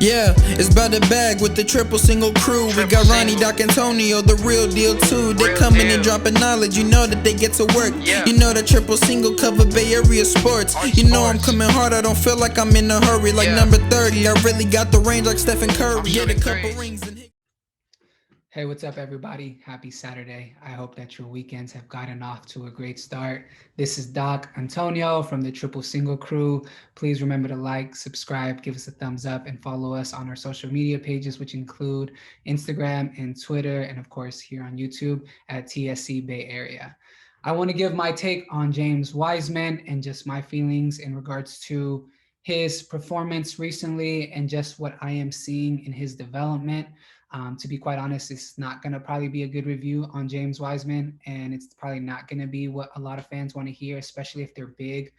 Yeah, it's about the bag with the triple single crew. We got Ronnie, Doc, Antonio, the real deal too. They coming and dropping knowledge, you know that they get to work. You know that triple single cover Bay Area sports. You know I'm coming hard, I don't feel like I'm in a hurry. Like number 30, I really got the range like Stephen Curry. Get a couple rings and Hey, what's up, everybody? Happy Saturday. I hope that your weekends have gotten off to a great start. This is Doc Antonio from the Triple Single Crew. Please remember to like, subscribe, give us a thumbs up, and follow us on our social media pages, which include Instagram and Twitter, and of course, here on YouTube at TSC Bay Area. I want to give my take on James Wiseman and just my feelings in regards to his performance recently and just what I am seeing in his development. To be quite honest, it's not going to probably be a good review on James Wiseman, and it's probably not going to be what a lot of fans want to hear, especially if they're big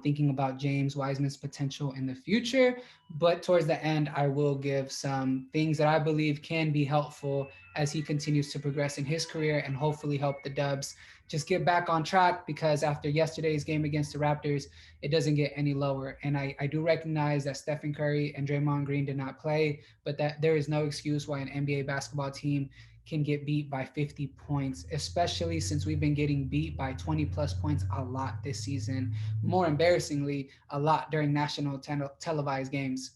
thinking about James Wiseman's potential in the future. But towards the end, I will give some things that I believe can be helpful as he continues to progress in his career and hopefully help the Dubs just get back on track, because after yesterday's game against the Raptors, it doesn't get any lower. And I do recognize that Stephen Curry and Draymond Green did not play, but that there is no excuse why an NBA basketball team can get beat by 50 points, especially since we've been getting beat by 20 plus points a lot this season. More embarrassingly, a lot during national televised games.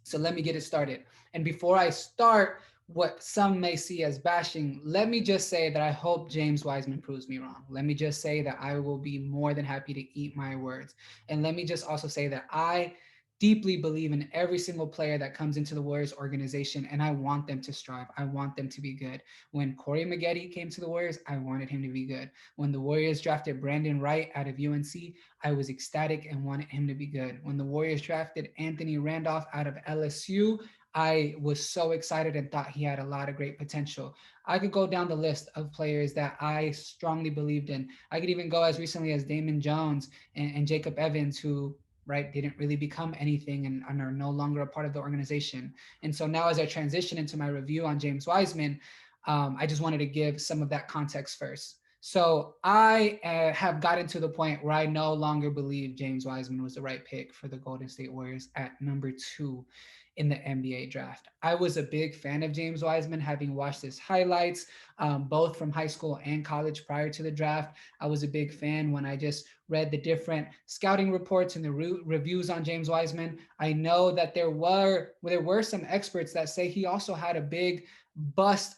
So let me get it started. And before I start what some may see as bashing, let me just say that I hope James Wiseman proves me wrong. Let me just say that I will be more than happy to eat my words. And let me just also say that I deeply believe in every single player that comes into the Warriors organization, and I want them to strive. I want them to be good. When Corey Maggette came to the Warriors, I wanted him to be good. When the Warriors drafted Brandon Wright out of UNC, I was ecstatic and wanted him to be good. When the Warriors drafted Anthony Randolph out of LSU, I was so excited and thought he had a lot of great potential. I could go down the list of players that I strongly believed in. I could even go as recently as Damon Jones and Jacob Evans, who right didn't really become anything and are no longer a part of the organization. And so now, as I transition into my review on James Wiseman, I just wanted to give some of that context first. So I have gotten to the point where I no longer believe James Wiseman was the right pick for the Golden State Warriors at number 2 in the NBA draft. I was a big fan of James Wiseman, having watched his highlights, both from high school and college prior to the draft. I was a big fan when I just read the different scouting reports and the reviews on James Wiseman. I know that there were some experts that say he also had a big bust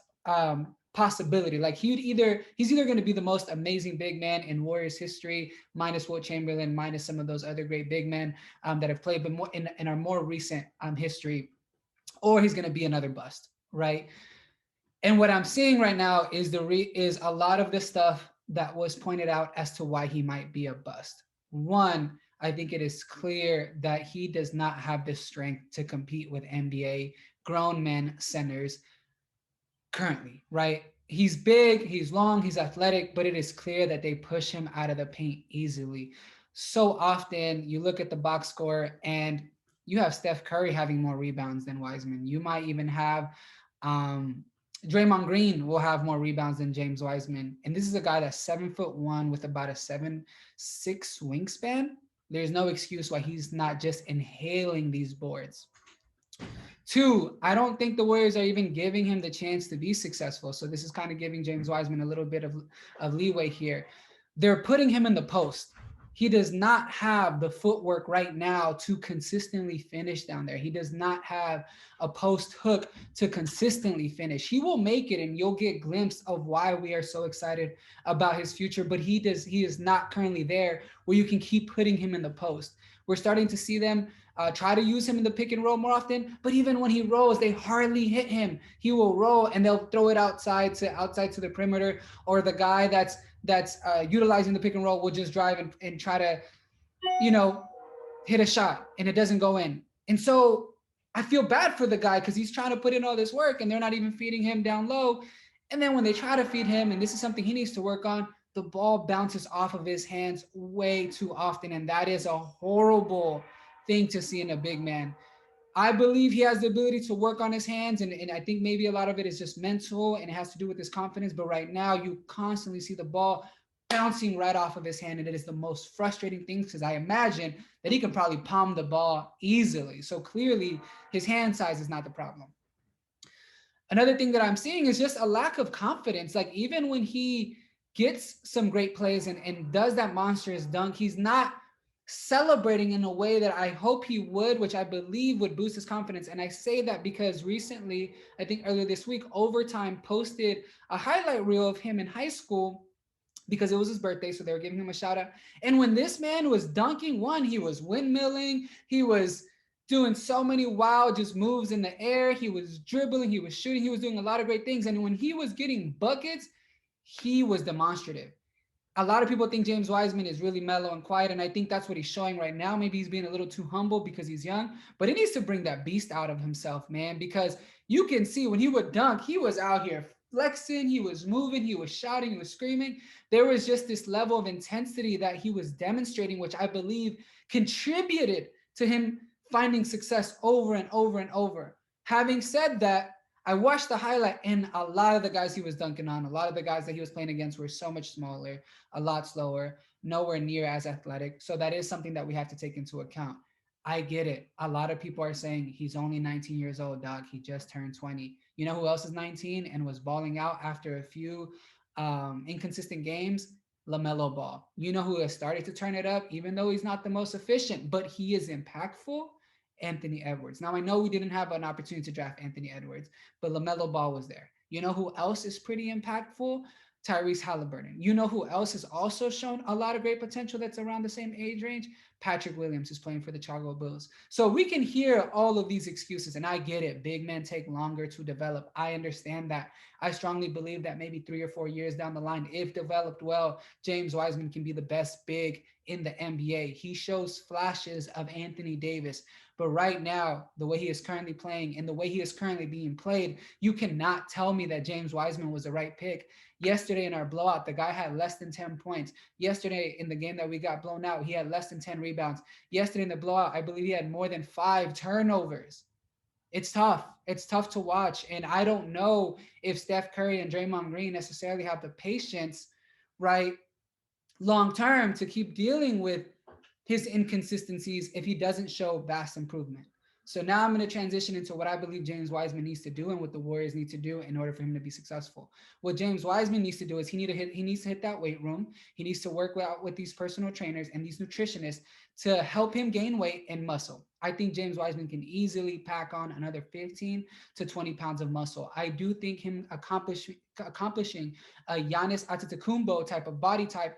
possibility. Like he's either going to be the most amazing big man in Warriors history, minus Wilt Chamberlain, minus some of those other great big men that have played, but more in our more recent history, or he's going to be another bust, right? And what I'm seeing right now is is a lot of the stuff that was pointed out as to why he might be a bust. One, I think it is clear that he does not have the strength to compete with NBA grown men centers currently, right? He's big, he's long, he's athletic, but it is clear that they push him out of the paint easily. So often you look at the box score and you have Steph Curry having more rebounds than Wiseman. You might even have um, Draymond Green will have more rebounds than James Wiseman. And this is a guy that's 7'1" with about a 7'6" wingspan. There's no excuse why he's not just inhaling these boards. Two, I don't think the Warriors are even giving him the chance to be successful. So this is kind of giving James Wiseman a little bit of leeway here. They're putting him in the post. He does not have the footwork right now to consistently finish down there. He does not have a post hook to consistently finish. He will make it, and you'll get glimpse of why we are so excited about his future. But he is not currently there where you can keep putting him in the post. We're starting to see them try to use him in the pick and roll more often, but even when he rolls, they hardly hit him. He will roll and they'll throw it outside to the perimeter, or the guy that's utilizing the pick and roll will just drive and try to, you know, hit a shot and it doesn't go in. And so I feel bad for the guy because he's trying to put in all this work and they're not even feeding him down low. And then when they try to feed him, and this is something he needs to work on, the ball bounces off of his hands way too often. And that is a horrible thing to see in a big man. I believe he has the ability to work on his hands, and I think maybe a lot of it is just mental and it has to do with his confidence. But right now, you constantly see the ball bouncing right off of his hand, and it is the most frustrating thing because I imagine that he can probably palm the ball easily. So clearly, his hand size is not the problem. Another thing that I'm seeing is just a lack of confidence. Like even when he gets some great plays and does that monstrous dunk, he's not celebrating in a way that I hope he would, which I believe would boost his confidence. And I say that because recently, I think earlier this week, Overtime posted a highlight reel of him in high school because it was his birthday, so they were giving him a shout out. And when this man was dunking, one, he was windmilling, he was doing so many wild just moves in the air, he was dribbling, he was shooting, he was doing a lot of great things. And when he was getting buckets, he was demonstrative. A lot of people think James Wiseman is really mellow and quiet, and I think that's what he's showing right now. Maybe he's being a little too humble because he's young, but he needs to bring that beast out of himself, man, because you can see when he would dunk, he was out here flexing, he was moving, he was shouting, he was screaming. There was just this level of intensity that he was demonstrating, which I believe contributed to him finding success over and over and over. Having said that, I watched the highlight, and a lot of the guys he was dunking on, a lot of the guys that he was playing against were so much smaller, a lot slower, nowhere near as athletic. So that is something that we have to take into account. I get it. A lot of people are saying he's only 19 years old, dog. He just turned 20. You know who else is 19 and was balling out after a few inconsistent games? LaMelo Ball. You know who has started to turn it up, even though he's not the most efficient, but he is impactful? Anthony Edwards. Now, I know we didn't have an opportunity to draft Anthony Edwards, but LaMelo Ball was there. You know who else is pretty impactful? Tyrese Halliburton. You know who else has also shown a lot of great potential that's around the same age range? Patrick Williams is playing for the Chicago Bulls. So we can hear all of these excuses, and I get it. Big men take longer to develop. I understand that. I strongly believe that maybe 3 or 4 years down the line, if developed well, James Wiseman can be the best big in the NBA. He shows flashes of Anthony Davis. But right now, the way he is currently playing and the way he is currently being played, you cannot tell me that James Wiseman was the right pick. Yesterday in our blowout, the guy had less than 10 points. Yesterday in the game that we got blown out, he had less than 10 rebounds. Yesterday in the blowout, I believe he had more than 5 turnovers. It's tough. It's tough to watch. And I don't know if Steph Curry and Draymond Green necessarily have the patience, right, long term to keep dealing with his inconsistencies if he doesn't show vast improvement. So now I'm going to transition into what I believe James Wiseman needs to do and what the Warriors need to do in order for him to be successful. What James Wiseman needs to do is he needs to hit that weight room. He needs to work out with these personal trainers and these nutritionists to help him gain weight and muscle. I think James Wiseman can easily pack on another 15 to 20 pounds of muscle. I do think him accomplishing a Giannis Antetokounmpo type of body type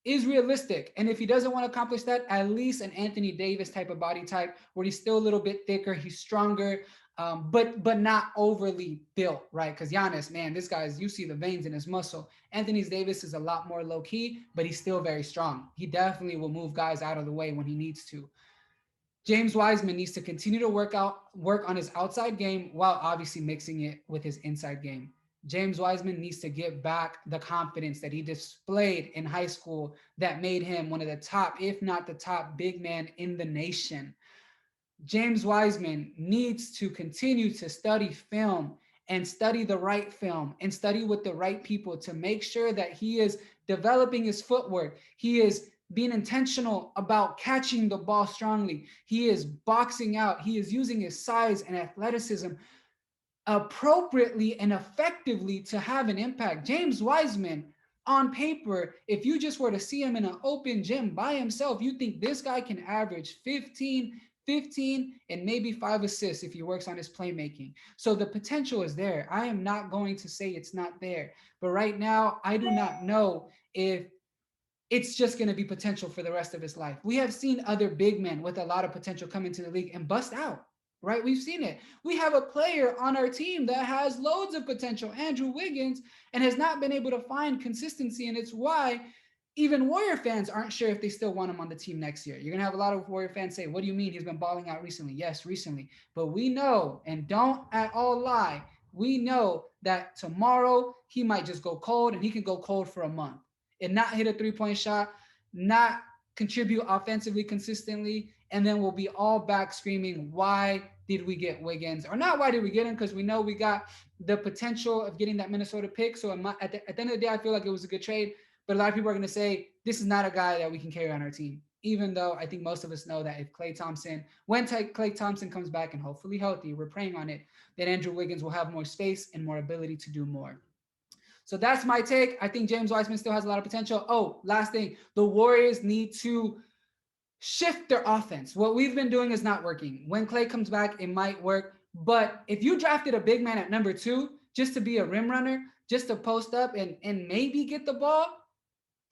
is realistic. And if he doesn't want to accomplish that, at least an Anthony Davis type of body type where he's still a little bit thicker, he's stronger, but not overly built, right? Because Giannis, man, this guy's, you see the veins in his muscle. Anthony Davis is a lot more low key, but he's still very strong. He definitely will move guys out of the way when he needs to. James Wiseman needs to continue to work on his outside game while obviously mixing it with his inside game. James Wiseman needs to get back the confidence that he displayed in high school that made him one of the top, if not the top, big man in the nation. James Wiseman needs to continue to study film and study the right film and study with the right people to make sure that he is developing his footwork. He is being intentional about catching the ball strongly. He is boxing out. He is using his size and athleticism appropriately and effectively to have an impact. James Wiseman, on paper, if you just were to see him in an open gym by himself, you think this guy can average 15, and maybe 5 assists if he works on his playmaking. So the potential is there. I am not going to say it's not there. But right now, I do not know if it's just going to be potential for the rest of his life. We have seen other big men with a lot of potential come into the league and bust out, right? We've seen it. We have a player on our team that has loads of potential, Andrew Wiggins, and has not been able to find consistency. And it's why even Warrior fans aren't sure if they still want him on the team next year. You're going to have a lot of Warrior fans say, what do you mean he's been balling out recently? Yes, recently. But we know, and don't at all lie, we know that tomorrow he might just go cold and he can go cold for a month and not hit a 3-point shot, not contribute offensively consistently, and then we'll be all back screaming, why did we get Wiggins? Or not why did we get him? Because we know we got the potential of getting that Minnesota pick. So at the end of the day, I feel like it was a good trade. But a lot of people are going to say this is not a guy that we can carry on our team. Even though I think most of us know that if when Klay Thompson comes back and hopefully healthy, we're praying on it, that Andrew Wiggins will have more space and more ability to do more. So that's my take. I think James Wiseman still has a lot of potential. Oh, last thing, the Warriors need to shift their offense. What we've been doing is not working. When Klay comes back, it might work. But if you drafted a big man at number 2 just to be a rim runner, just to post up and maybe get the ball,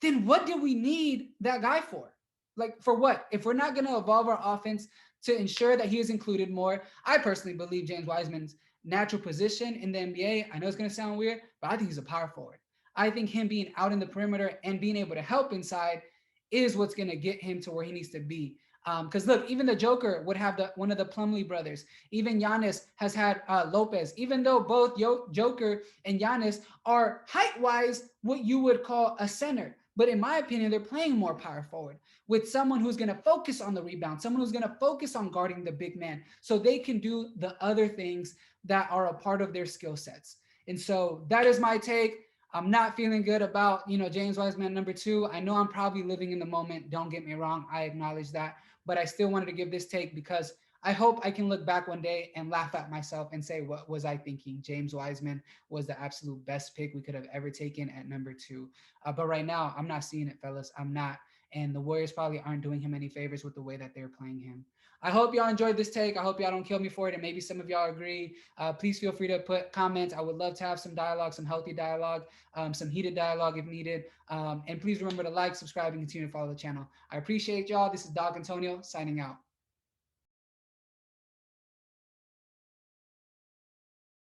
then what do we need that guy for? Like, for what? If we're not going to evolve our offense to ensure that he is included more, I personally believe James Wiseman's natural position in the NBA, I know it's going to sound weird, but I think he's a power forward. I think him being out in the perimeter and being able to help inside is what's going to get him to where he needs to be. Because look, even the Joker would have one of the Plumlee brothers. Even Giannis has had Lopez. Even though both Joker and Giannis are height-wise what you would call a center, but in my opinion, they're playing more power forward with someone who's going to focus on the rebound, someone who's going to focus on guarding the big man, so they can do the other things that are a part of their skill sets. And so that is my take. I'm not feeling good about, James Wiseman number 2. I know I'm probably living in the moment. Don't get me wrong. I acknowledge that. But I still wanted to give this take because I hope I can look back one day and laugh at myself and say, what was I thinking? James Wiseman was the absolute best pick we could have ever taken at number 2. But right now, I'm not seeing it, fellas. I'm not. And the Warriors probably aren't doing him any favors with the way that they're playing him. I hope y'all enjoyed this take. I hope y'all don't kill me for it, and maybe some of y'all agree. Please feel free to put comments. I would love to have some dialogue, some healthy dialogue, some heated dialogue if needed. And please remember to like, subscribe, and continue to follow the channel. I appreciate y'all. This is Dog Antonio signing out.